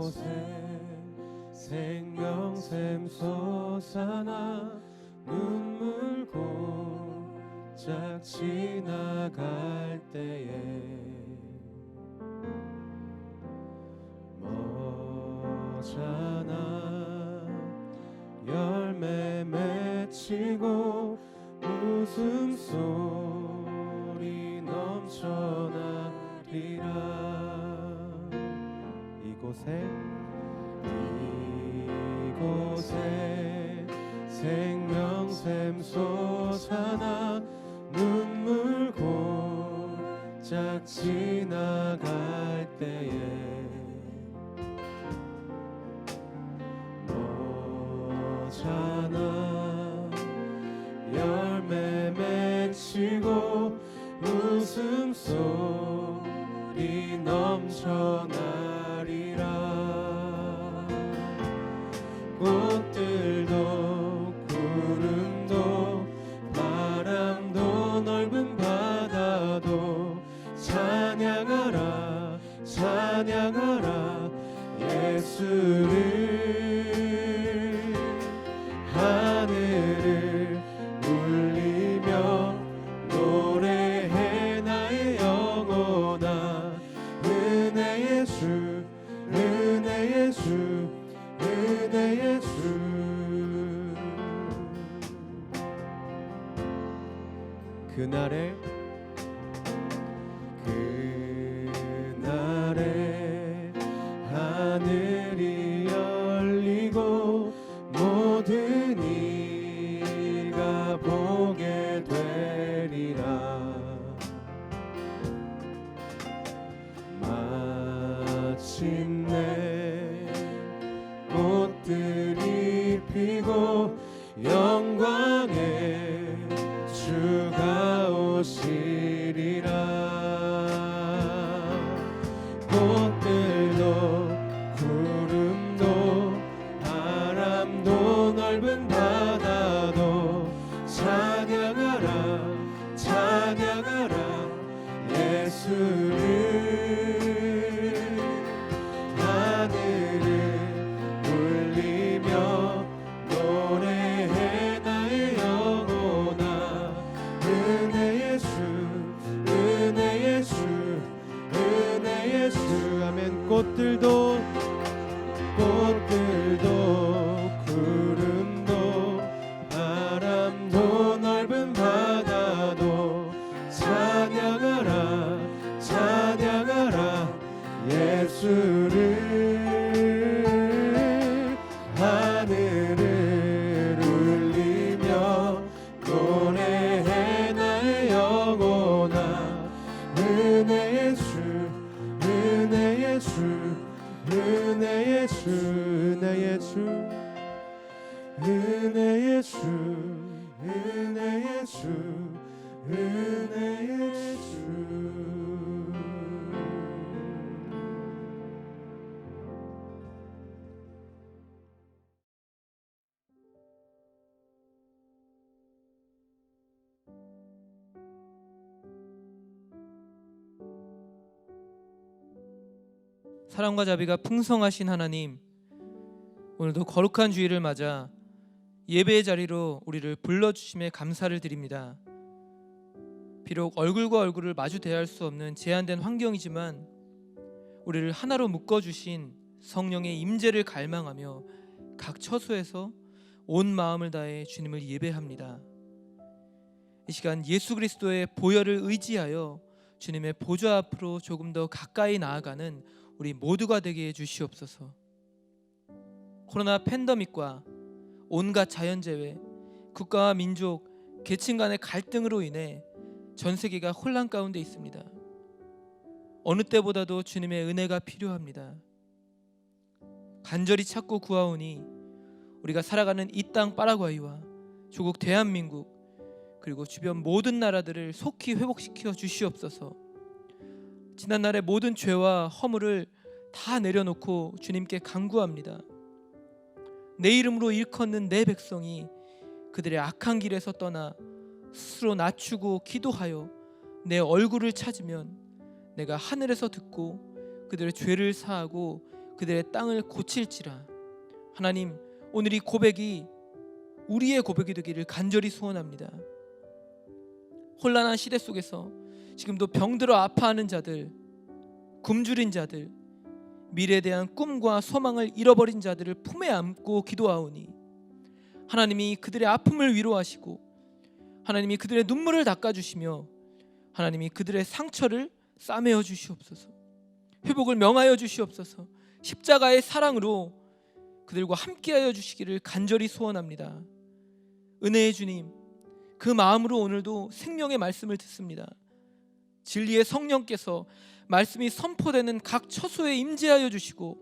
이곳에 생명샘 솟아나 눈물 고짝 지나갈 때에 머잖아 열매 맺히고 웃음소리 넘쳐나리라. 이곳에 생명샘 솟아나 눈물 고짝 지나갈 때에 너잖아 열매 맺히고 웃음소리 넘쳐나리라. 꽃들도 구름도 바람도 넓은 바다도 찬양하라 찬양하라 예수를. 하늘을 울리며 노래해 나의 영혼아. 은혜의 주 은혜의 주 은혜의 주. 그날에 하늘이 열리고 모든 이가 보게 되리라. 마침내 꽃들이 피고 영광의 주가 오시리라. 꽃들도 구름도 바람도 넓은 바다도 찬양하라 찬양하라 예수를. 하늘을 울리며 노래해 나의 영혼아. 은혜의 주 은혜의 주 은혜의 주. 아멘. 꽃들도 구름도 바람도 넓은 바다도 찬양하라 찬양하라 예수를. 하늘을 울리며 노래해 나의 영혼아. 은혜의 주 은혜의 주 은혜의 주 은혜의 주 은혜의 주 은혜의 주 은혜의 주. 사랑과 자비가 풍성하신 하나님, 오늘도 거룩한 주일을 맞아 예배의 자리로 우리를 불러주심에 감사를 드립니다. 비록 얼굴과 얼굴을 마주 대할 수 없는 제한된 환경이지만 우리를 하나로 묶어주신 성령의 임재를 갈망하며 각 처소에서 온 마음을 다해 주님을 예배합니다. 이 시간 예수 그리스도의 보혈을 의지하여 주님의 보좌 앞으로 조금 더 가까이 나아가는 우리 모두가 되게 해 주시옵소서. 코로나 팬데믹과 온갖 자연재해, 국가와 민족, 계층 간의 갈등으로 인해 전 세계가 혼란 가운데 있습니다. 어느 때보다도 주님의 은혜가 필요합니다. 간절히 찾고 구하오니 우리가 살아가는 이 땅 파라과이와 조국 대한민국 그리고 주변 모든 나라들을 속히 회복시켜 주시옵소서. 지난날의 모든 죄와 허물을 다 내려놓고 주님께 간구합니다. 내 이름으로 일컫는 내 백성이 그들의 악한 길에서 떠나 스스로 낮추고 기도하여 내 얼굴을 찾으면 내가 하늘에서 듣고 그들의 죄를 사하고 그들의 땅을 고칠지라. 하나님, 오늘 이 고백이 우리의 고백이 되기를 간절히 소원합니다. 혼란한 시대 속에서 지금도 병들어 아파하는 자들, 굶주린 자들, 미래에 대한 꿈과 소망을 잃어버린 자들을 품에 안고 기도하오니 하나님이 그들의 아픔을 위로하시고 하나님이 그들의 눈물을 닦아주시며 하나님이 그들의 상처를 싸매어 주시옵소서. 회복을 명하여 주시옵소서. 십자가의 사랑으로 그들과 함께하여 주시기를 간절히 소원합니다. 은혜의 주님, 그 마음으로 오늘도 생명의 말씀을 듣습니다. 진리의 성령께서 말씀이 선포되는 각 처소에 임재하여 주시고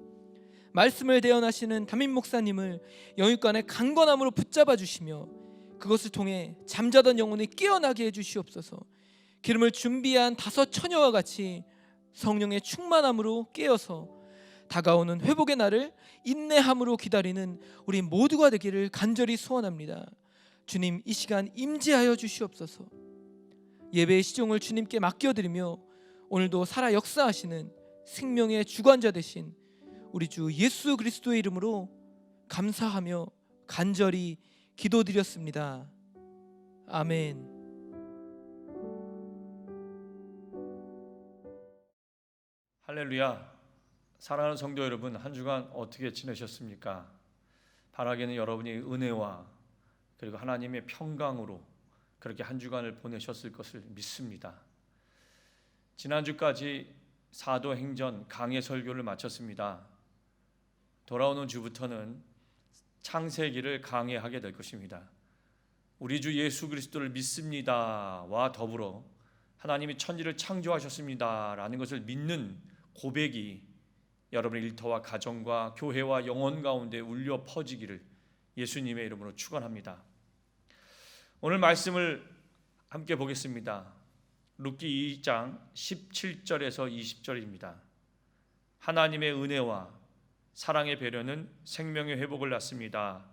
말씀을 대언하시는 담임 목사님을 영육간의 강건함으로 붙잡아 주시며 그것을 통해 잠자던 영혼이 깨어나게 해주시옵소서. 기름을 준비한 5 처녀와 같이 성령의 충만함으로 깨어서 다가오는 회복의 날을 인내함으로 기다리는 우리 모두가 되기를 간절히 소원합니다. 주님, 이 시간 임재하여 주시옵소서. 예배의 시종을 주님께 맡겨드리며 오늘도 살아 역사하시는 생명의 주관자 되신 우리 주 예수 그리스도의 이름으로 감사하며 간절히 기도드렸습니다. 아멘. 할렐루야. 사랑하는 성도 여러분, 한 주간 어떻게 지내셨습니까? 바라기는 여러분이 은혜와 그리고 하나님의 평강으로 그렇게 한 주간을 보내셨을 것을 믿습니다. 지난주까지 사도행전 강해 설교를 마쳤습니다. 돌아오는 주부터는 창세기를 강해하게 될 것입니다. 우리 주 예수 그리스도를 믿습니다와 더불어 하나님이 천지를 창조하셨습니다 라는 것을 믿는 고백이 여러분의 일터와 가정과 교회와 영혼 가운데 울려 퍼지기를 예수님의 이름으로 축원합니다. 오늘 말씀을 함께 보겠습니다. 룻기 2장 17절에서 20절입니다. 하나님의 은혜와 사랑의 배려는 생명의 회복을 낳습니다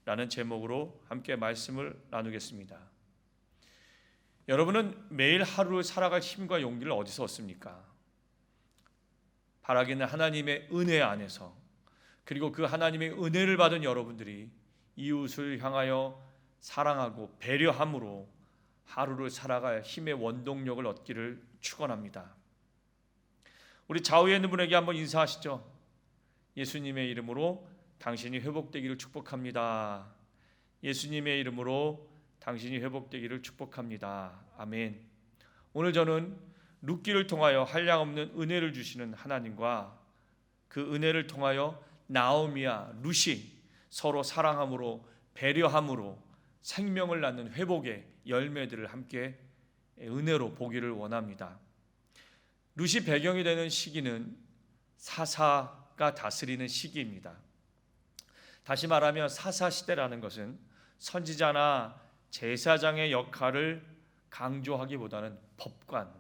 라는 제목으로 함께 말씀을 나누겠습니다. 여러분은 매일 하루를 살아갈 힘과 용기를 어디서 얻습니까? 바라기는 하나님의 은혜 안에서, 그리고 그 하나님의 은혜를 받은 여러분들이 이웃을 향하여 사랑하고 배려함으로 하루를 살아갈 힘의 원동력을 얻기를 축원합니다. 우리 좌우에 있는 분에게 한번 인사하시죠. 예수님의 이름으로 당신이 회복되기를 축복합니다. 예수님의 이름으로 당신이 회복되기를 축복합니다. 아멘. 오늘 저는 룻기를 통하여 한량없는 은혜를 주시는 하나님과 그 은혜를 통하여 나오미와 룻이 서로 사랑함으로 배려함으로 생명을 낳는 회복의 열매들을 함께 은혜로 보기를 원합니다. 룻이 배경이 되는 시기는 사사가 다스리는 시기입니다. 다시 말하면 사사시대라는 것은 선지자나 제사장의 역할을 강조하기보다는 법관,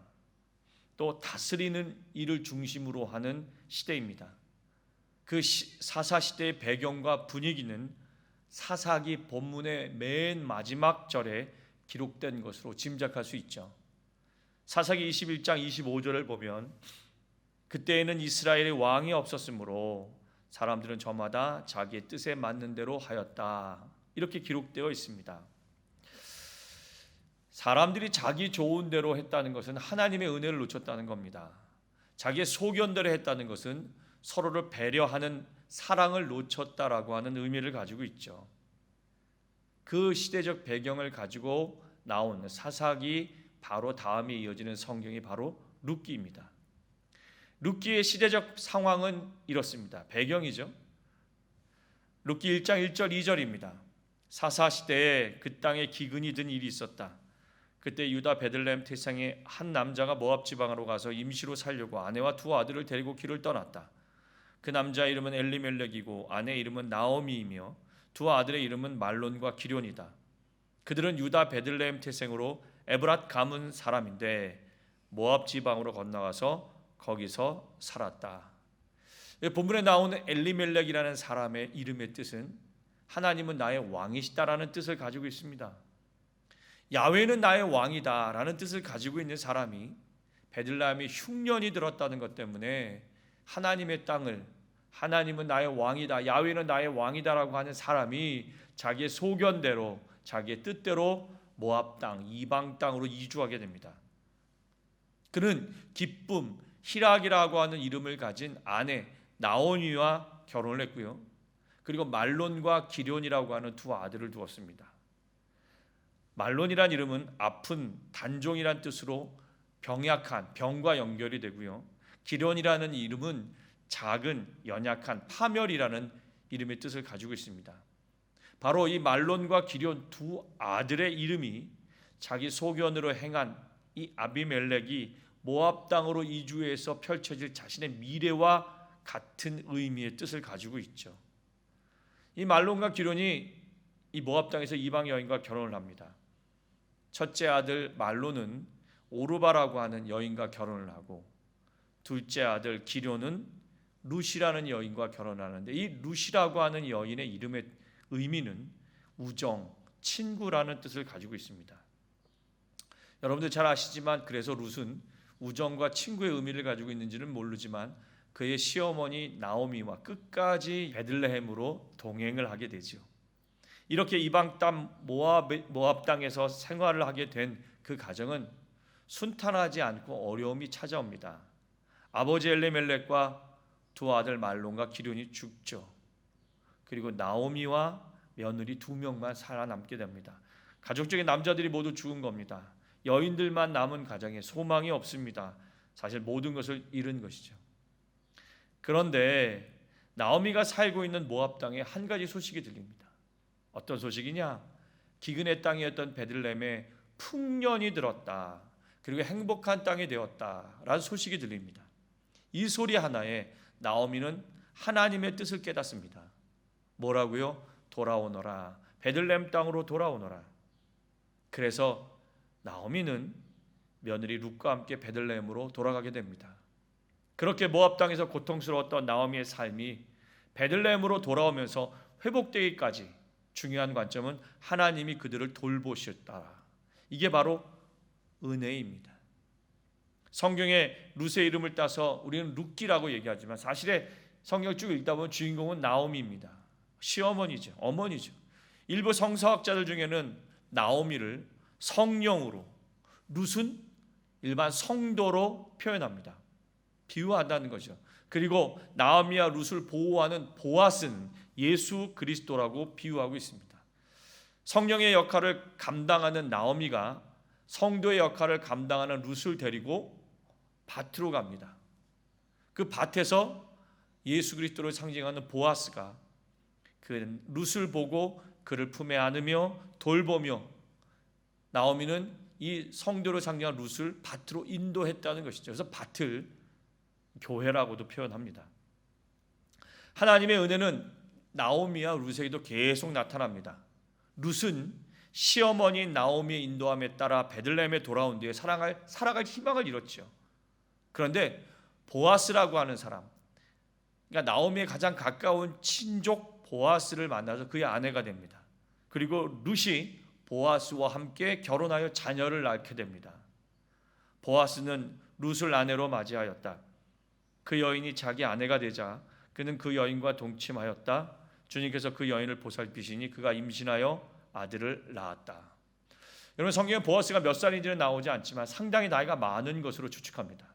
또 다스리는 일을 중심으로 하는 시대입니다. 그 사사시대의 배경과 분위기는 사사기 본문의 맨 마지막 절에 기록된 것으로 짐작할 수 있죠. 사사기 21장 25절을 보면 그때에는 이스라엘의 왕이 없었으므로 사람들은 저마다 자기의 뜻에 맞는 대로 하였다, 이렇게 기록되어 있습니다. 사람들이 자기 좋은 대로 했다는 것은 하나님의 은혜를 놓쳤다는 겁니다. 자기의 소견대로 했다는 것은 서로를 배려하는 사랑을 놓쳤다라고 하는 의미를 가지고 있죠. 그 시대적 배경을 가지고 나온 사사기 바로 다음에 이어지는 성경이 바로 룻기입니다. 룻기의 시대적 상황은 이렇습니다. 배경이죠. 룻기 1장 1절 2절입니다. 사사시대에 그 땅에 기근이 든 일이 있었다. 그때 유다 베들레헴 태생의 한 남자가 모압 지방으로 가서 임시로 살려고 아내와 2 아들을 데리고 길을 떠났다. 그 남자 이름은 엘리멜렉이고 아내 이름은 나오미이며 2 아들의 이름은 말론과 기럧이다. 그들은 유다 베들레헴 태생으로 에브랏 가문 사람인데 모압 지방으로 건너가서 거기서 살았다. 본문에 나오는 엘리멜렉이라는 사람의 이름의 뜻은 하나님은 나의 왕이시다라는 뜻을 가지고 있습니다. 야훼는 나의 왕이다라는 뜻을 가지고 있는 사람이 베들레헴에 흉년이 들었다는 것 때문에 하나님의 땅을 하나님은 나의 왕이다, 야훼는 나의 왕이다라고 하는 사람이 자기의 소견대로, 자기의 뜻대로 모압 땅, 이방 땅으로 이주하게 됩니다. 그는 기쁨, 희락이라고 하는 이름을 가진 아내 나오미와 결혼을 했고요. 그리고 말론과 기럐이라고 하는 두 아들을 두었습니다. 말론이란 이름은 아픈, 단종이란 뜻으로 병약한, 병과 연결이 되고요. 기럐이라는 이름은 작은, 연약한, 파멸이라는 이름의 뜻을 가지고 있습니다. 바로 이 말론과 기럐 두 아들의 이름이 자기 소견으로 행한 이 아비멜렉이 모압 땅으로 이주해서 펼쳐질 자신의 미래와 같은 의미의 뜻을 가지고 있죠. 이 말론과 기럐이 이 모압 땅에서 이방 여인과 결혼을 합니다. 첫째 아들 말론은 오르바라고 하는 여인과 결혼을 하고, 둘째 아들 기럐은 룻이라는 여인과 결혼하는데, 이 룻이라고 하는 여인의 이름의 의미는 우정, 친구라는 뜻을 가지고 있습니다. 여러분들 잘 아시지만, 그래서 룻은 우정과 친구의 의미를 가지고 있는지는 모르지만 그의 시어머니 나오미와 끝까지 베들레헴으로 동행을 하게 되죠. 이렇게 이방 땅 모압 땅에서 생활을 하게 된 그 가정은 순탄하지 않고 어려움이 찾아옵니다. 아버지 엘레멜렉과 두 아들 말론과 기럐이 죽죠. 그리고 나오미와 며느리 2명만 살아남게 됩니다. 가족적인 남자들이 모두 죽은 겁니다. 여인들만 남은 가정에 소망이 없습니다. 사실 모든 것을 잃은 것이죠. 그런데 나오미가 살고 있는 모압 땅에 한 가지 소식이 들립니다. 어떤 소식이냐? 기근의 땅이었던 베들레헴에 풍년이 들었다. 그리고 행복한 땅이 되었다라는 소식이 들립니다. 이 소리 하나에 나오미는 하나님의 뜻을 깨닫습니다. 뭐라고요? 돌아오너라. 베들레헴 땅으로 돌아오너라. 그래서 나오미는 며느리 룻과 함께 베들레헴으로 돌아가게 됩니다. 그렇게 모압 땅에서 고통스러웠던 나오미의 삶이 베들레헴으로 돌아오면서 회복되기까지 중요한 관점은 하나님이 그들을 돌보셨다. 이게 바로 은혜입니다. 성경에 룻의 이름을 따서 우리는 룻기라고 얘기하지만 사실에 성경을 쭉 읽다 보면 주인공은 나오미입니다. 시어머니죠, 어머니죠. 일부 성서학자들 중에는 나오미를 성령으로, 룻은 일반 성도로 표현합니다. 비유한다는 거죠. 그리고 나오미와 룻을 보호하는 보아스는 예수 그리스도라고 비유하고 있습니다. 성령의 역할을 감당하는 나오미가 성도의 역할을 감당하는 룻을 데리고 밭으로 갑니다. 그 밭에서 예수 그리스도를 상징하는 보아스가 그 룻을 보고 그를 품에 안으며 돌보며, 나오미는 이 성도를 상징하는 룻을 밭으로 인도했다는 것이죠. 그래서 밭을 교회라고도 표현합니다. 하나님의 은혜는 나오미와 룻에게도 계속 나타납니다. 룻은 시어머니 나오미의 인도함에 따라 베들레헴에 돌아온 뒤에 살아갈 희망을 잃었죠. 그런데 보아스라고 하는 사람, 그러니까 나오미의 가장 가까운 친족 보아스를 만나서 그의 아내가 됩니다. 그리고 룻이 보아스와 함께 결혼하여 자녀를 낳게 됩니다. 보아스는 룻을 아내로 맞이하였다. 그 여인이 자기 아내가 되자 그는 그 여인과 동침하였다. 주님께서 그 여인을 보살피시니 그가 임신하여 아들을 낳았다. 여러분, 성경에 보아스가 몇 살인지는 나오지 않지만 상당히 나이가 많은 것으로 추측합니다.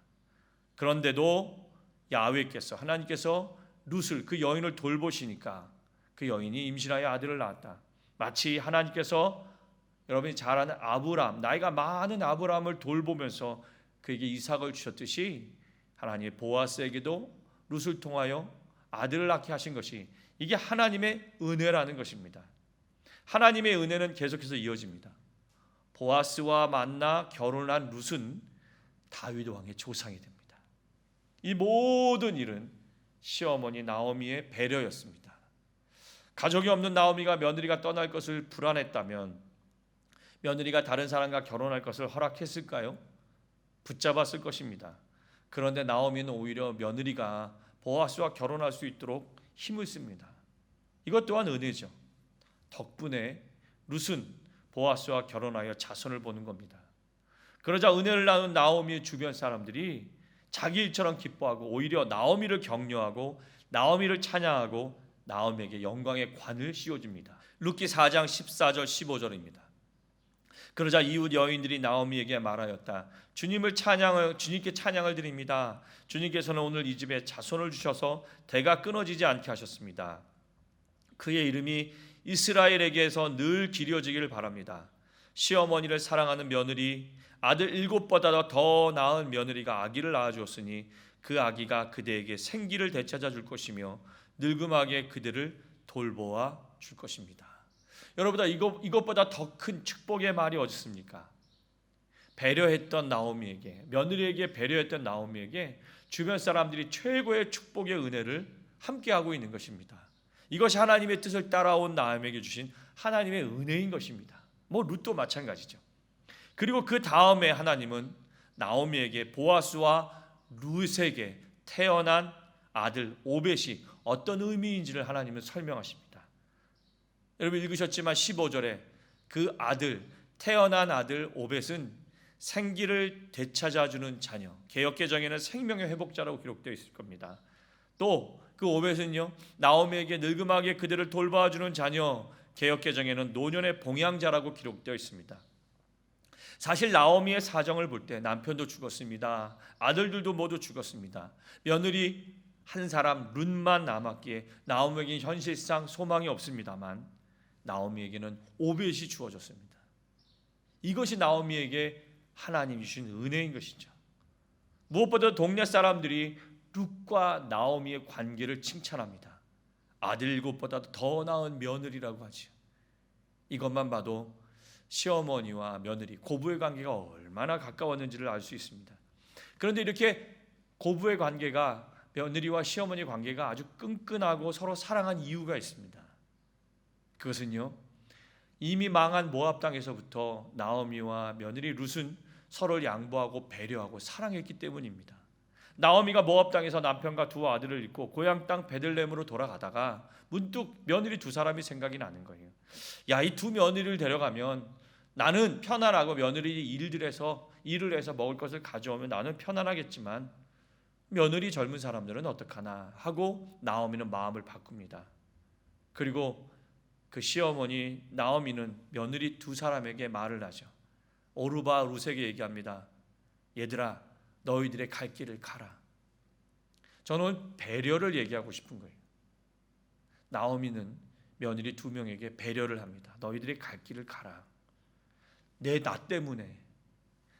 그런데도 야훼께서, 하나님께서 룻을, 그 여인을 돌보시니까 그 여인이 임신하여 아들을 낳았다. 마치 하나님께서 여러분이 잘 아는 아브람, 나이가 많은 아브람을 돌보면서 그에게 이삭을 주셨듯이 하나님의 보아스에게도 룻을 통하여 아들을 낳게 하신 것이, 이게 하나님의 은혜라는 것입니다. 하나님의 은혜는 계속해서 이어집니다. 보아스와 만나 결혼한 룻은 다윗 왕의 조상이 됩니다. 이 모든 일은 시어머니 나오미의 배려였습니다. 가족이 없는 나오미가 며느리가 떠날 것을 불안했다면 며느리가 다른 사람과 결혼할 것을 허락했을까요? 붙잡았을 것입니다. 그런데 나오미는 오히려 며느리가 보아스와 결혼할 수 있도록 힘을 씁니다. 이것 또한 은혜죠. 덕분에 룻은 보아스와 결혼하여 자손을 보는 겁니다. 그러자 은혜를 나눈 나오미의 주변 사람들이 자기 일처럼 기뻐하고 오히려 나오미를 격려하고 나오미를 찬양하고 나오미에게 영광의 관을 씌워줍니다. 룻기 4장 14절 15절입니다. 그러자 이웃 여인들이 나오미에게 말하였다. 주님께 찬양을 드립니다. 주님께서는 오늘 이 집에 자손을 주셔서 대가 끊어지지 않게 하셨습니다. 그의 이름이 이스라엘에게서 늘 기려지기를 바랍니다. 시어머니를 사랑하는 며느리, 아들 7보다 더 나은 며느리가 아기를 낳아주었으니 그 아기가 그대에게 생기를 되찾아 줄 것이며 늙음하게 그들을 돌보아 줄 것입니다. 여러분, 이것보다 더 큰 축복의 말이 어디 있습니까? 배려했던 나오미에게, 며느리에게 배려했던 나오미에게 주변 사람들이 최고의 축복의 은혜를 함께하고 있는 것입니다. 이것이 하나님의 뜻을 따라온 나오미에게 주신 하나님의 은혜인 것입니다. 룻도 마찬가지죠. 그리고 그 다음에 하나님은 나오미에게 보아스와 룻에게 태어난 아들 오벳이 어떤 의미인지를 하나님은 설명하십니다. 여러분 읽으셨지만 15절에 그 아들, 태어난 아들 오벳은 생기를 되찾아주는 자녀, 개역개정에는 생명의 회복자라고 기록되어 있을 겁니다. 또 그 오벳은요, 나오미에게 늙음하게 그들을 돌봐주는 자녀, 개역개정에는 노년의 봉양자라고 기록되어 있습니다. 사실 나오미의 사정을 볼 때 남편도 죽었습니다. 아들들도 모두 죽었습니다. 며느리 한 사람 룻만 남았기에 나오미에게는 현실상 소망이 없습니다만 나오미에게는 오벳이 주어졌습니다. 이것이 나오미에게 하나님이 주신 은혜인 것이죠. 무엇보다 동네 사람들이 룻과 나오미의 관계를 칭찬합니다. 아들 7보다 더 나은 며느리라고 하죠. 이것만 봐도 시어머니와 며느리, 고부의 관계가 얼마나 가까웠는지를 알 수 있습니다. 그런데 이렇게 고부의 관계가, 며느리와 시어머니 관계가 아주 끈끈하고 서로 사랑한 이유가 있습니다. 그것은요, 이미 망한 모압 땅에서부터 나오미와 며느리 룻은 서로를 양보하고 배려하고 사랑했기 때문입니다. 나오미가 모압 땅에서 남편과 두 아들을 잃고 고향 땅 베들레헴으로 돌아가다가 문득 며느리 두 사람이 생각이 나는 거예요. 야, 이 두 며느리를 데려가면 나는 편안하고 며느리 일을 해서 먹을 것을 가져오면 나는 편안하겠지만 며느리 젊은 사람들은 어떡하나 하고 나오미는 마음을 바꿉니다. 그리고 그 시어머니 나오미는 며느리 두 사람에게 말을 하죠. 오르바 룻에게 얘기합니다. 얘들아, 너희들의 갈 길을 가라. 저는 배려를 얘기하고 싶은 거예요. 나오미는 며느리 두 명에게 배려를 합니다. 너희들이 갈 길을 가라. 나 때문에,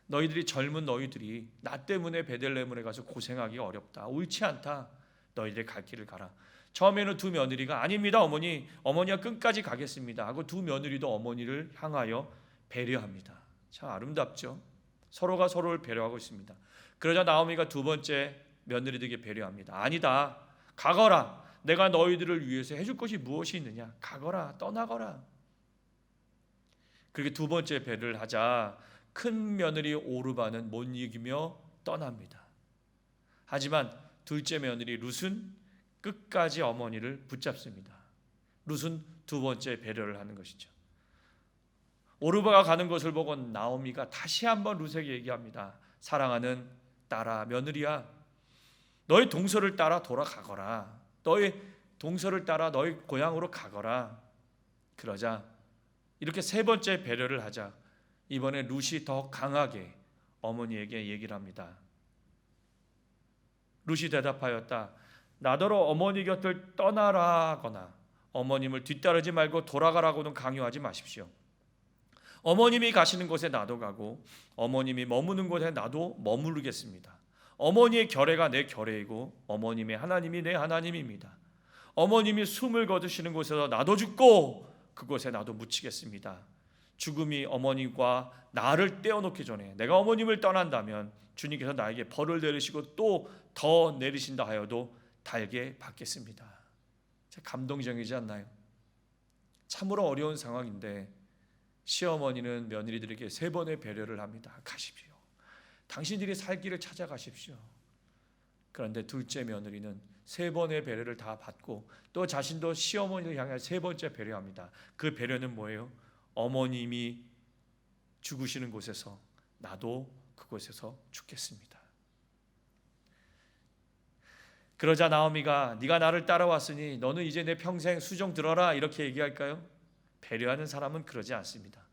너희들이 젊은 너희들이 나 때문에 베들레헴에 가서 고생하기 어렵다. 옳지 않다. 너희들의 갈 길을 가라. 처음에는 두 며느리가 아닙니다 어머니가 끝까지 가겠습니다 하고 두 며느리도 어머니를 향하여 배려합니다. 참 아름답죠. 서로가 서로를 배려하고 있습니다. 그러자 나오미가 두 번째 며느리들에게 배려합니다. 아니다, 가거라. 내가 너희들을 위해서 해줄 것이 무엇이 있느냐. 가거라, 떠나거라. 그렇게 두 번째 배려를 하자 큰 며느리 오르바는 못 이기며 떠납니다. 하지만 둘째 며느리 룻은 끝까지 어머니를 붙잡습니다. 룻은 두 번째 배려를 하는 것이죠. 오르바가 가는 것을 보고 나오미가 다시 한번 룻에게 얘기합니다. 사랑하는 딸아, 며느리야, 너희 동서를 따라 돌아가거라. 너희 동서를 따라 너희 고향으로 가거라. 그러자 이렇게 세 번째 배려를 하자 이번에 룻이 더 강하게 어머니에게 얘기를 합니다. 룻이 대답하였다. 나더러 어머니 곁을 떠나라거나 어머님을 뒤따르지 말고 돌아가라고는 강요하지 마십시오. 어머님이 가시는 곳에 나도 가고 어머님이 머무는 곳에 나도 머무르겠습니다. 어머니의 결례가 내 결례이고 어머님의 하나님이 내 하나님입니다. 어머님이 숨을 거두시는 곳에서 나도 죽고 그곳에 나도 묻히겠습니다. 죽음이 어머님과 나를 떼어놓기 전에 내가 어머님을 떠난다면 주님께서 나에게 벌을 내리시고 또 더 내리신다 하여도 달게 받겠습니다. 감동적이지 않나요? 참으로 어려운 상황인데 시어머니는 며느리들에게 세 번의 배려를 합니다. 가십시오. 당신들이 살 길을 찾아가십시오. 그런데 둘째 며느리는 세 번의 배려를 다 받고 또 자신도 시어머니를 향해 세 번째 배려합니다. 그 배려는 뭐예요? 어머님이 죽으시는 곳에서 나도 그곳에서 죽겠습니다. 그러자 나오미가 네가 나를 따라왔으니 너는 이제 내 평생 수종 들어라 이렇게 얘기할까요? 배려하는 사람은 그러지 않습니다.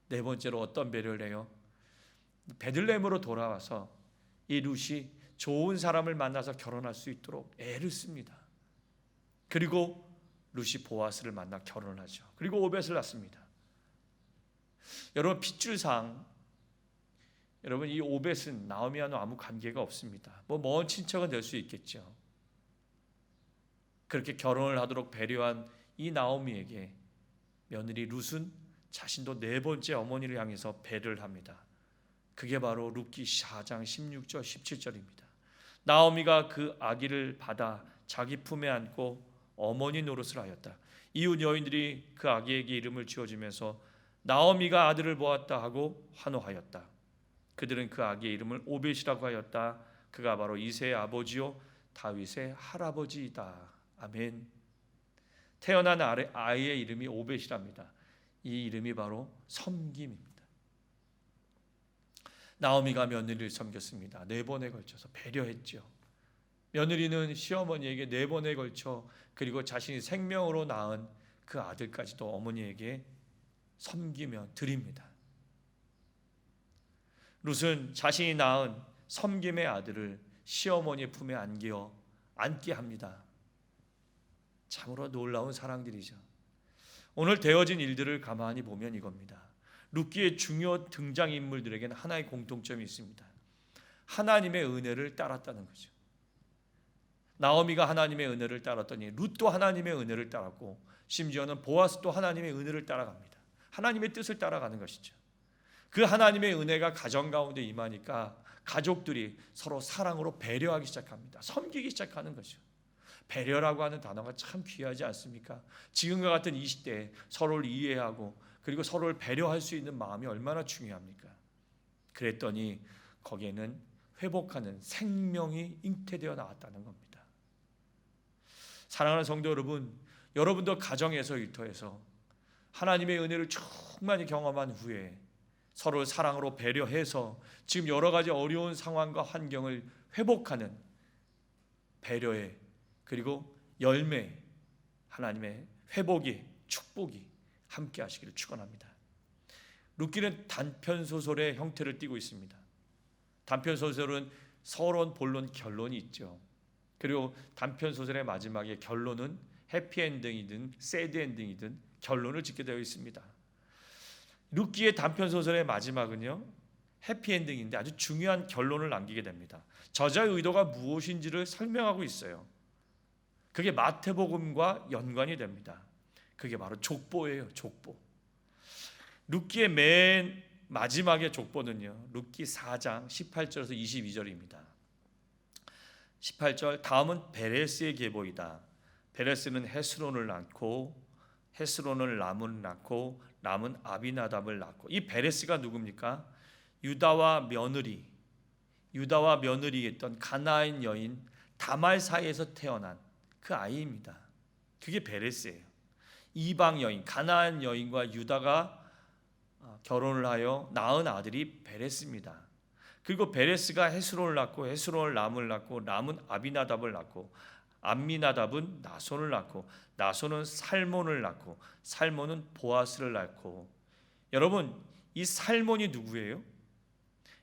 네 번째로 어떤 배려를 해요? 베들레헴으로 돌아와서 이 룻이 좋은 사람을 만나서 결혼할 수 있도록 애를 씁니다. 그리고 룻이 보아스를 만나 결혼하죠. 그리고 오벳을 낳습니다. 여러분 핏줄상 여러분 이 오벳은 나오미와는 아무 관계가 없습니다. 먼 친척은 될 수 있겠죠. 그렇게 결혼을 하도록 배려한 이 나오미에게 며느리 룻은 자신도 네 번째 어머니를 향해서 배려를 합니다. 그게 바로 룻기 4장 16절 17절입니다. 나오미가 그 아기를 받아 자기 품에 안고 어머니 노릇을 하였다. 이웃 여인들이 그 아기에게 이름을 지어주면서 나오미가 아들을 보았다 하고 환호하였다. 그들은 그 아기의 이름을 오벳이라고 하였다. 그가 바로 이새의 아버지요 다윗의 할아버지이다. 아멘. 태어난 아이의 이름이 오벳이랍니다. 이 이름이 바로 섬김입니다. 나오미가 며느리를 섬겼습니다. 4번에 걸쳐서 배려했죠. 며느리는 시어머니에게 4번에 걸쳐 그리고 자신이 생명으로 낳은 그 아들까지도 어머니에게 섬기며 드립니다. 룻은 자신이 낳은 섬김의 아들을 시어머니의 품에 안게 합니다. 참으로 놀라운 사랑들이죠. 오늘 되어진 일들을 가만히 보면 이겁니다. 룻기의 중요 등장인물들에게는 하나의 공통점이 있습니다. 하나님의 은혜를 따랐다는 거죠. 나오미가 하나님의 은혜를 따랐더니 룻도 하나님의 은혜를 따랐고 심지어는 보아스도 하나님의 은혜를 따라갑니다. 하나님의 뜻을 따라가는 것이죠. 그 하나님의 은혜가 가정 가운데 임하니까 가족들이 서로 사랑으로 배려하기 시작합니다. 섬기기 시작하는 거죠. 배려라고 하는 단어가 참 귀하지 않습니까? 지금과 같은 이 시대에 서로를 이해하고 그리고 서로를 배려할 수 있는 마음이 얼마나 중요합니까? 그랬더니 거기에는 회복하는 생명이 잉태되어 나왔다는 겁니다. 사랑하는 성도 여러분, 여러분도 가정에서 일터에서 하나님의 은혜를 충만히 경험한 후에 서로 사랑으로 배려해서 지금 여러 가지 어려운 상황과 환경을 회복하는 배려의 그리고 열매, 하나님의 회복이 축복이 함께 하시기를 축원합니다. 룻기는 단편 소설의 형태를 띠고 있습니다. 단편 소설은 서론, 본론, 결론이 있죠. 그리고 단편 소설의 마지막에 결론은 해피엔딩이든 새드엔딩이든 결론을 짓게 되어 있습니다. 룻기의 단편 소설의 마지막은요 해피엔딩인데 아주 중요한 결론을 남기게 됩니다. 저자의 의도가 무엇인지를 설명하고 있어요. 그게 마태복음과 연관이 됩니다. 그게 바로 족보예요. 족보. 룻기의 맨 마지막의 족보는요 룻기 4장 18절에서 22절입니다. 18절 다음은 베레스의 계보이다. 베레스는 헤스론을 낳고 헤스론은 람을 낳고 람은 아비나답을 낳고 이 베레스가 누굽니까? 유다와 며느리였던 가나안 여인 다말 사이에서 태어난 그 아이입니다. 그게 베레스예요. 이방 여인 가나안 여인과 유다가 결혼을 하여 낳은 아들이 베레스입니다. 그리고 베레스가 헤스론을 낳고 헤스론을 람을 낳고 람은 아비나답을 낳고 암미나답은 나손을 낳고 나손은 살몬을 낳고 살몬은 보아스를 낳고 여러분 이 살몬이 누구예요?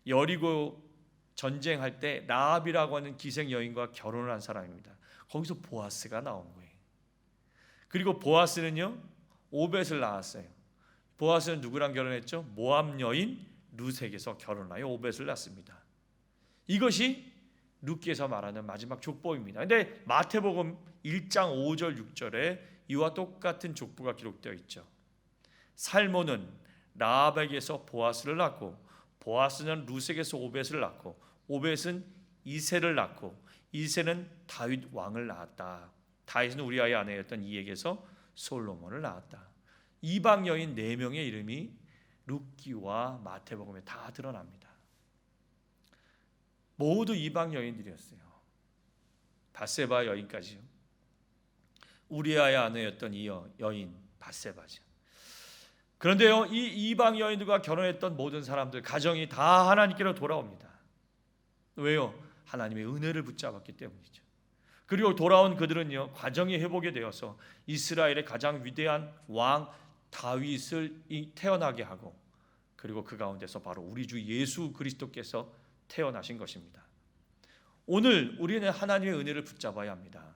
여리고 전쟁할 때 라합이라고 하는 기생 여인과 결혼을 한 사람입니다. 거기서 보아스가 나온 거예요. 그리고 보아스는요 오벳을 낳았어요. 보아스는 누구랑 결혼했죠? 모압 여인 룻에게서 결혼하여 오벳을 낳습니다. 이것이 룻기에서 말하는 마지막 족보입니다. 근데 마태복음 1장 5절 6절에 이와 똑같은 족보가 기록되어 있죠. 살몬은 라합에게서 보아스를 낳고 보아스는 룻에게서 오벳을 낳고 오벳은 이새를 낳고 이새는 다윗 왕을 낳았다. 다윗은 우리아의 아내였던 이에게서 솔로몬을 낳았다. 이방 여인 4명의 이름이 룻기와 마태복음에 다 드러납니다. 모두 이방 여인들이었어요. 밧세바 여인까지요. 우리아의 아내였던 이 여인 밧세바죠. 그런데요, 이 이방 여인들과 결혼했던 모든 사람들 가정이 다 하나님께로 돌아옵니다. 왜요? 하나님의 은혜를 붙잡았기 때문이죠. 그리고 돌아온 그들은요, 과정이 회복이 되어서 이스라엘의 가장 위대한 왕 다윗을 태어나게 하고, 그리고 그 가운데서 바로 우리 주 예수 그리스도께서 태어나신 것입니다. 오늘 우리는 하나님의 은혜를 붙잡아야 합니다.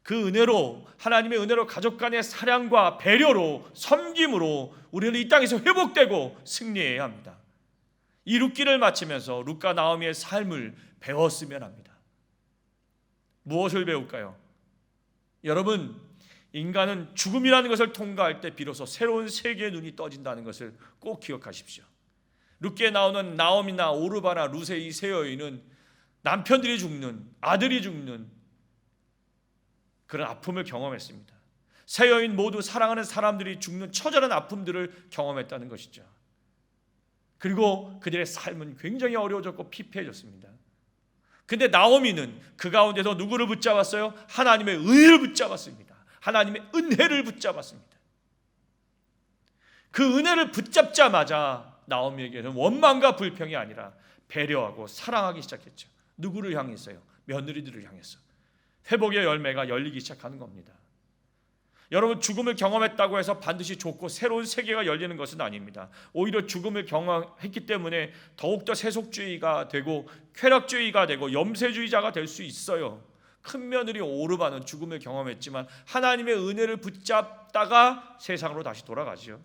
그 은혜로, 하나님의 은혜로 가족 간의 사랑과 배려로, 섬김으로 우리는 이 땅에서 회복되고 승리해야 합니다. 이 룻기를 마치면서 룻과 나오미의 삶을 배웠으면 합니다. 무엇을 배울까요? 여러분, 인간은 죽음이라는 것을 통과할 때 비로소 새로운 세계의 눈이 떠진다는 것을 꼭 기억하십시오. 룻기에 나오는 나오미나 오르바나 룻의 이 세 여인은 남편들이 죽는, 아들이 죽는 그런 아픔을 경험했습니다. 세 여인 모두 사랑하는 사람들이 죽는 처절한 아픔들을 경험했다는 것이죠. 그리고 그들의 삶은 굉장히 어려워졌고 피폐해졌습니다. 근데 나오미는 그 가운데서 누구를 붙잡았어요? 하나님의 은혜를 붙잡았습니다. 하나님의 은혜를 붙잡았습니다. 그 은혜를 붙잡자마자 나오미에게는 원망과 불평이 아니라 배려하고 사랑하기 시작했죠. 누구를 향했어요? 며느리들을 향해서. 회복의 열매가 열리기 시작하는 겁니다. 여러분, 죽음을 경험했다고 해서 반드시 좋고 새로운 세계가 열리는 것은 아닙니다. 오히려 죽음을 경험했기 때문에 더욱더 세속주의가 되고 쾌락주의가 되고 염세주의자가 될 수 있어요. 큰 며느리 오르바는 죽음을 경험했지만 하나님의 은혜를 붙잡다가 세상으로 다시 돌아가죠.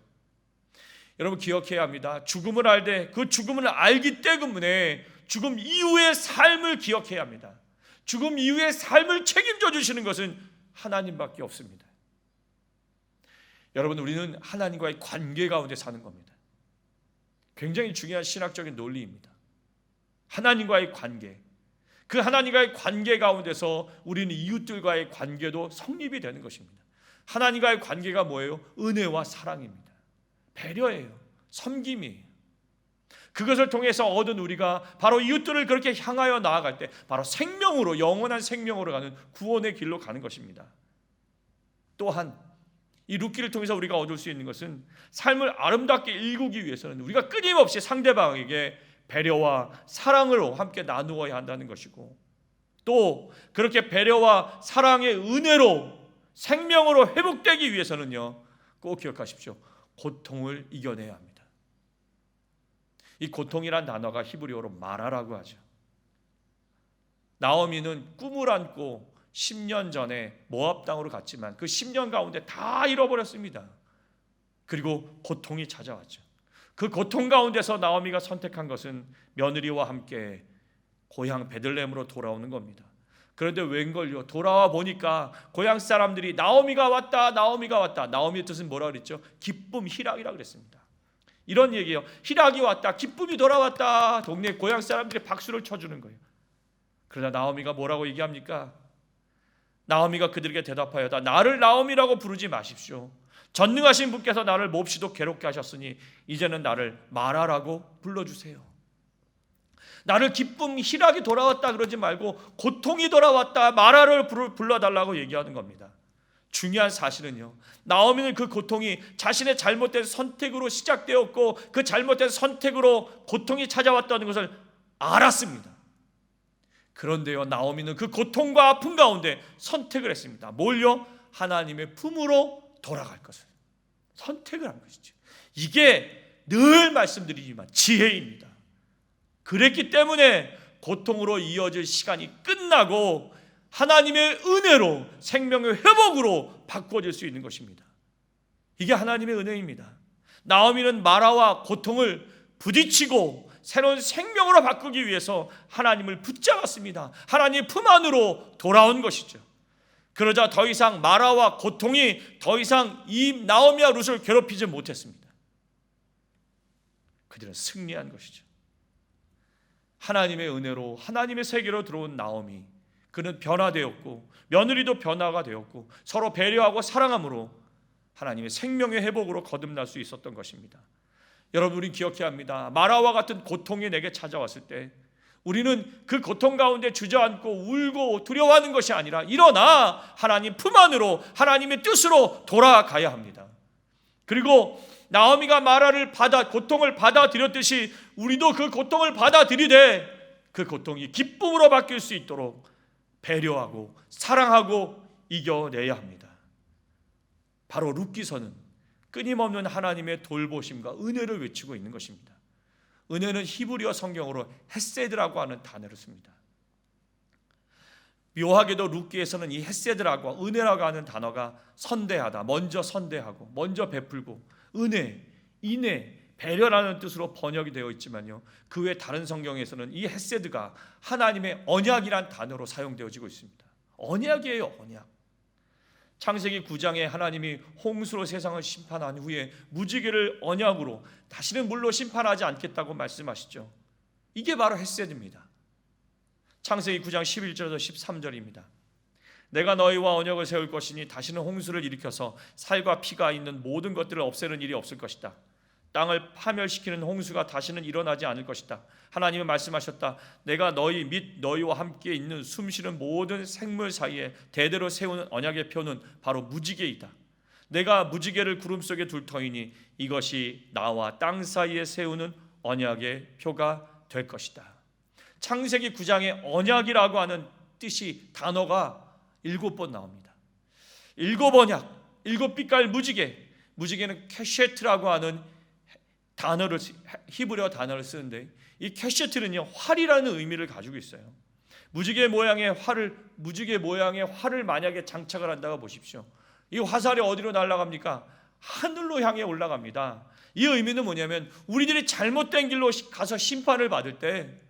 여러분, 기억해야 합니다. 죽음을 알 때, 그 죽음을 알기 때문에 죽음 이후의 삶을 기억해야 합니다. 죽음 이후의 삶을 책임져 주시는 것은 하나님밖에 없습니다. 여러분, 우리는 하나님과의 관계 가운데 사는 겁니다. 굉장히 중요한 신학적인 논리입니다. 하나님과의 관계, 그 하나님과의 관계 가운데서 우리는 이웃들과의 관계도 성립이 되는 것입니다. 하나님과의 관계가 뭐예요? 은혜와 사랑입니다. 배려예요. 섬김이에요. 그것을 통해서 얻은 우리가 바로 이웃들을 그렇게 향하여 나아갈 때 바로 생명으로, 영원한 생명으로 가는 구원의 길로 가는 것입니다. 또한 이 룻기를 통해서 우리가 얻을 수 있는 것은 삶을 아름답게 일구기 위해서는 우리가 끊임없이 상대방에게 배려와 사랑으로 함께 나누어야 한다는 것이고, 또 그렇게 배려와 사랑의 은혜로 생명으로 회복되기 위해서는요, 꼭 기억하십시오. 고통을 이겨내야 합니다. 이 고통이란 단어가 히브리어로 마라라고 하죠. 나오미는 꿈을 안고 10년 전에 모압 땅으로 갔지만 그 10년 가운데 다 잃어버렸습니다. 그리고 고통이 찾아왔죠. 그 고통 가운데서 나오미가 선택한 것은 며느리와 함께 고향 베들레헴으로 돌아오는 겁니다. 그런데 웬걸요, 돌아와 보니까 고향 사람들이 나오미가 왔다, 나오미가 왔다. 나오미의 뜻은 뭐라 그랬죠? 기쁨, 희락이라 그랬습니다. 이런 얘기예요. 희락이 왔다, 기쁨이 돌아왔다. 동네 고향 사람들이 박수를 쳐주는 거예요. 그러나 나오미가 뭐라고 얘기합니까? 나오미가 그들에게 대답하여다, 나를 나오미라고 부르지 마십시오. 전능하신 분께서 나를 몹시도 괴롭게 하셨으니 이제는 나를 마라라고 불러주세요. 나를 기쁨, 희락이 돌아왔다 그러지 말고 고통이 돌아왔다, 마라를 불러달라고 얘기하는 겁니다. 중요한 사실은요, 나오미는 그 고통이 자신의 잘못된 선택으로 시작되었고 그 잘못된 선택으로 고통이 찾아왔다는 것을 알았습니다. 그런데요, 나오미는 그 고통과 아픔 가운데 선택을 했습니다. 뭘요? 하나님의 품으로 돌아갈 것을 선택을 한 것이죠. 이게 늘 말씀드리지만 지혜입니다. 그랬기 때문에 고통으로 이어질 시간이 끝나고 하나님의 은혜로 생명의 회복으로 바꿔질 수 있는 것입니다. 이게 하나님의 은혜입니다. 나오미는 마라와 고통을 부딪히고 새로운 생명으로 바꾸기 위해서 하나님을 붙잡았습니다. 하나님 품 안으로 돌아온 것이죠. 그러자 더 이상 마라와 고통이 더 이상 이 나오미와 룻을 괴롭히지 못했습니다. 그들은 승리한 것이죠. 하나님의 은혜로 하나님의 세계로 들어온 나오미, 그는 변화되었고 며느리도 변화가 되었고 서로 배려하고 사랑함으로 하나님의 생명의 회복으로 거듭날 수 있었던 것입니다. 여러분, 우리 기억해야 합니다. 마라와 같은 고통이 내게 찾아왔을 때 우리는 그 고통 가운데 주저앉고 울고 두려워하는 것이 아니라 일어나 하나님 품 안으로 하나님의 뜻으로 돌아가야 합니다. 그리고 나오미가 마라를 고통을 받아들였듯이 우리도 그 고통을 받아들이되 그 고통이 기쁨으로 바뀔 수 있도록 배려하고 사랑하고 이겨내야 합니다. 바로 룻기서는 끊임없는 하나님의 돌보심과 은혜를 외치고 있는 것입니다. 은혜는 히브리어 성경으로 헤세드라고 하는 단어를 씁니다. 묘하게도 룻기에서는 이 헤세드라고 은혜라고 하는 단어가 선대하다, 먼저 선대하고 먼저 베풀고 은혜, 인애, 배려라는 뜻으로 번역이 되어 있지만요, 그 외 다른 성경에서는 이 헤세드가 하나님의 언약이란 단어로 사용되어지고 있습니다. 언약이에요, 언약. 창세기 9장에 하나님이 홍수로 세상을 심판한 후에 무지개를 언약으로 다시는 물로 심판하지 않겠다고 말씀하시죠. 이게 바로 헤세드입니다. 창세기 9장 11절에서 13절입니다. 내가 너희와 언약을 세울 것이니 다시는 홍수를 일으켜서 살과 피가 있는 모든 것들을 없애는 일이 없을 것이다. 땅을 파멸시키는 홍수가 다시는 일어나지 않을 것이다. 하나님은 말씀하셨다. 내가 너희 및 너희와 함께 있는 숨쉬는 모든 생물 사이에 대대로 세우는 언약의 표는 바로 무지개이다. 내가 무지개를 구름 속에 둘 터이니 이것이 나와 땅 사이에 세우는 언약의 표가 될 것이다. 창세기 9장에 언약이라고 하는 뜻이 단어가 7번 나옵니다. 7 언약, 7빛깔 무지개. 무지개는 캐셰트라고 하는 단어를, 히브리어 단어를 쓰는데 이 캐셰트는요, 활이라는 의미를 가지고 있어요. 무지개 모양의 활을 만약에 장착을 한다고 보십시오. 이 화살이 어디로 날아갑니까? 하늘로 향해 올라갑니다. 이 의미는 뭐냐면 우리들이 잘못된 길로 가서 심판을 받을 때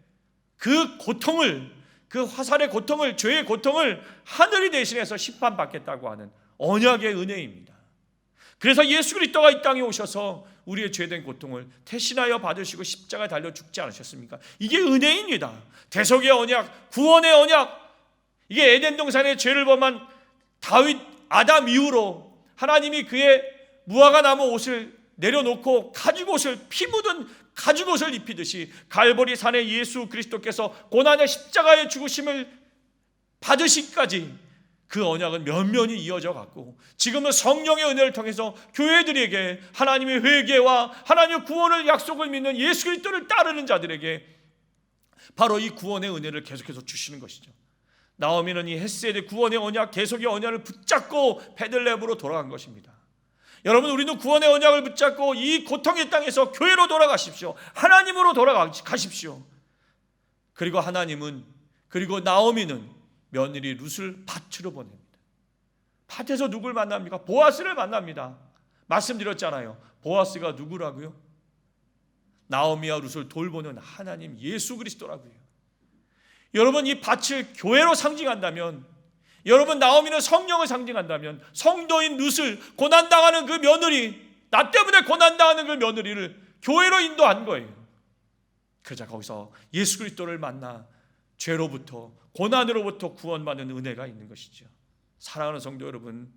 그 고통을, 그 화살의 고통을, 죄의 고통을 하늘이 대신해서 심판받겠다고 하는 언약의 은혜입니다. 그래서 예수 그리스도가 이 땅에 오셔서 우리의 죄된 고통을 대신하여 받으시고 십자가에 달려 죽지 않으셨습니까? 이게 은혜입니다. 대속의 언약, 구원의 언약. 이게 에덴 동산의 죄를 범한 다윗, 아담 이후로 하나님이 그의 무화과 나무 옷을 내려놓고 가죽옷을, 피 묻은 가죽옷을 입히듯이 갈보리 산에 예수 그리스도께서 고난의 십자가의 죽으심을 받으시기까지 그 언약은 면면이 이어져 갔고, 지금은 성령의 은혜를 통해서 교회들에게 하나님의 회개와 하나님의 구원을 약속을 믿는 예수 그리스도를 따르는 자들에게 바로 이 구원의 은혜를 계속해서 주시는 것이죠. 나오미는 이 헤세드 구원의 언약, 계속의 언약을 붙잡고 베들레헴으로 돌아간 것입니다. 여러분, 우리도 구원의 언약을 붙잡고 이 고통의 땅에서 교회로 돌아가십시오. 하나님으로 돌아가십시오. 그리고 하나님은, 그리고 나오미는 며느리 룻을 밭으로 보냅니다. 밭에서 누굴 만납니까? 보아스를 만납니다. 말씀드렸잖아요. 보아스가 누구라고요? 나오미와 룻을 돌보는 하나님 예수 그리스도라고요. 여러분, 이 밭을 교회로 상징한다면, 여러분, 나오미는 성령을 상징한다면, 성도인 룻을, 고난당하는 그 며느리, 나 때문에 고난당하는 그 며느리를 교회로 인도한 거예요. 그러자 거기서 예수 그리스도를 만나 죄로부터, 고난으로부터 구원받는 은혜가 있는 것이죠. 사랑하는 성도 여러분,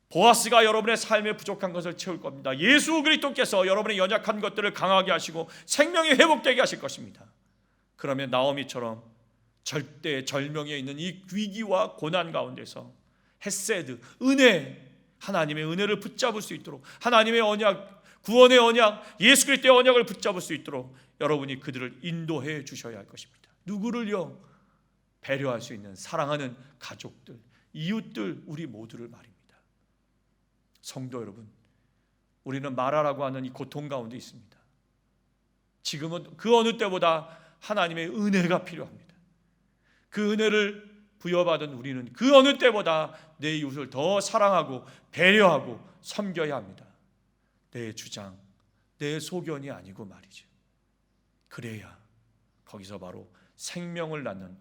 보아스가 여러분의 삶에 부족한 것을 채울 겁니다. 예수 그리스도께서 여러분의 연약한 것들을 강하게 하시고 생명이 회복되게 하실 것입니다. 그러면 나오미처럼 절대 절명에 있는 이 위기와 고난 가운데서 헤세드, 은혜, 하나님의 은혜를 붙잡을 수 있도록, 하나님의 언약, 구원의 언약, 예수 그리스도의 언약을 붙잡을 수 있도록 여러분이 그들을 인도해 주셔야 할 것입니다. 누구를요? 배려할 수 있는 사랑하는 가족들, 이웃들, 우리 모두를 말입니다. 성도 여러분, 우리는 마라라고 하는 이 고통 가운데 있습니다. 지금은 그 어느 때보다 하나님의 은혜가 필요합니다. 그 은혜를 부여받은 우리는 그 어느 때보다 내 이웃을 더 사랑하고 배려하고 섬겨야 합니다. 내 주장, 내 소견이 아니고 말이죠. 그래야 거기서 바로 생명을 낳는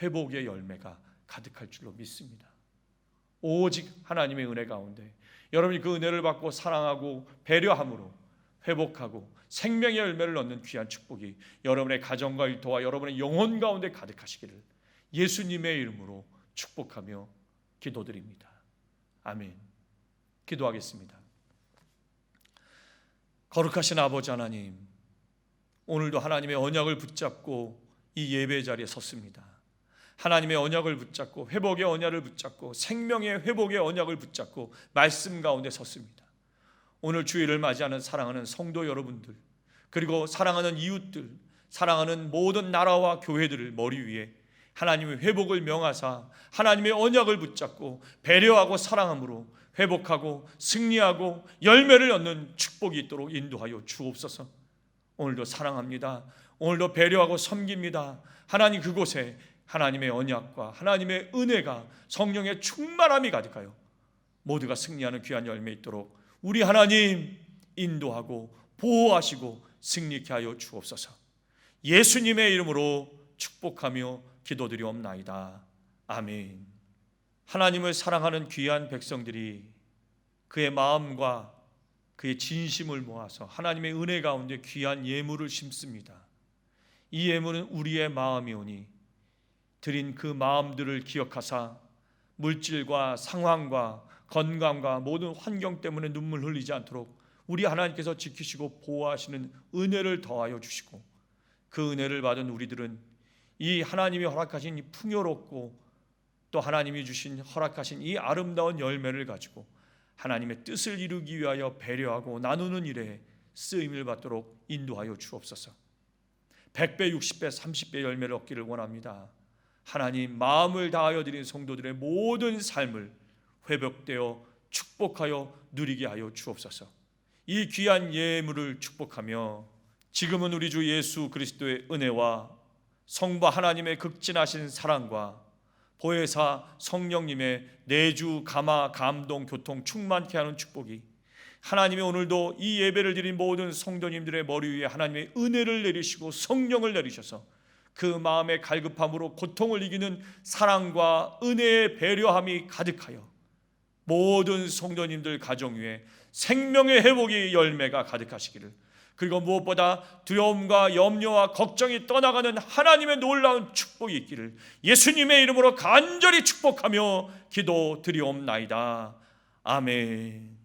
회복의 열매가 가득할 줄로 믿습니다. 오직 하나님의 은혜 가운데 여러분이 그 은혜를 받고 사랑하고 배려함으로 회복하고 생명의 열매를 얻는 귀한 축복이 여러분의 가정과 일터와 여러분의 영혼 가운데 가득하시기를 예수님의 이름으로 축복하며 기도드립니다. 아멘. 기도하겠습니다. 거룩하신 아버지 하나님, 오늘도 하나님의 언약을 붙잡고 이 예배 자리에 섰습니다. 하나님의 언약을 붙잡고 회복의 언약을 붙잡고 생명의 회복의 언약을 붙잡고 말씀 가운데 섰습니다. 오늘 주일을 맞이하는 사랑하는 성도 여러분들, 그리고 사랑하는 이웃들, 사랑하는 모든 나라와 교회들을 머리 위에 하나님의 회복을 명하사 하나님의 언약을 붙잡고 배려하고 사랑함으로 회복하고 승리하고 열매를 얻는 축복이 있도록 인도하여 주옵소서. 오늘도 사랑합니다. 오늘도 배려하고 섬깁니다. 하나님, 그곳에 하나님의 언약과 하나님의 은혜가, 성령의 충만함이 가득하여 모두가 승리하는 귀한 열매 있도록 우리 하나님 인도하고 보호하시고 승리케 하여 주옵소서. 예수님의 이름으로 축복하며 기도드리옵나이다. 아멘. 하나님을 사랑하는 귀한 백성들이 그의 마음과 그의 진심을 모아서 하나님의 은혜 가운데 귀한 예물을 심습니다. 이 예물은 우리의 마음이오니 드린 그 마음들을 기억하사 물질과 상황과 건강과 모든 환경 때문에 눈물 흘리지 않도록 우리 하나님께서 지키시고 보호하시는 은혜를 더하여 주시고, 그 은혜를 받은 우리들은 이 하나님이 허락하신 이 풍요롭고 또 하나님이 주신 허락하신 이 아름다운 열매를 가지고 하나님의 뜻을 이루기 위하여 배려하고 나누는 일에 쓰임을 받도록 인도하여 주옵소서. 100배, 60배, 30배 열매를 얻기를 원합니다. 하나님, 마음을 다하여 드린 성도들의 모든 삶을 회복되어 축복하여 누리게 하여 주옵소서. 이 귀한 예물을 축복하며 지금은 우리 주 예수 그리스도의 은혜와 성부 하나님의 극진하신 사랑과 보혜사 성령님의 내주 감화 감동 교통 충만케 하는 축복이 하나님이 오늘도 이 예배를 드린 모든 성도님들의 머리 위에 하나님의 은혜를 내리시고 성령을 내리셔서 그 마음의 갈급함으로 고통을 이기는 사랑과 은혜의 배려함이 가득하여 모든 성도님들 가정 위에 생명의 회복의 열매가 가득하시기를, 그리고 무엇보다 두려움과 염려와 걱정이 떠나가는 하나님의 놀라운 축복이 있기를 예수님의 이름으로 간절히 축복하며 기도드리옵나이다. 아멘.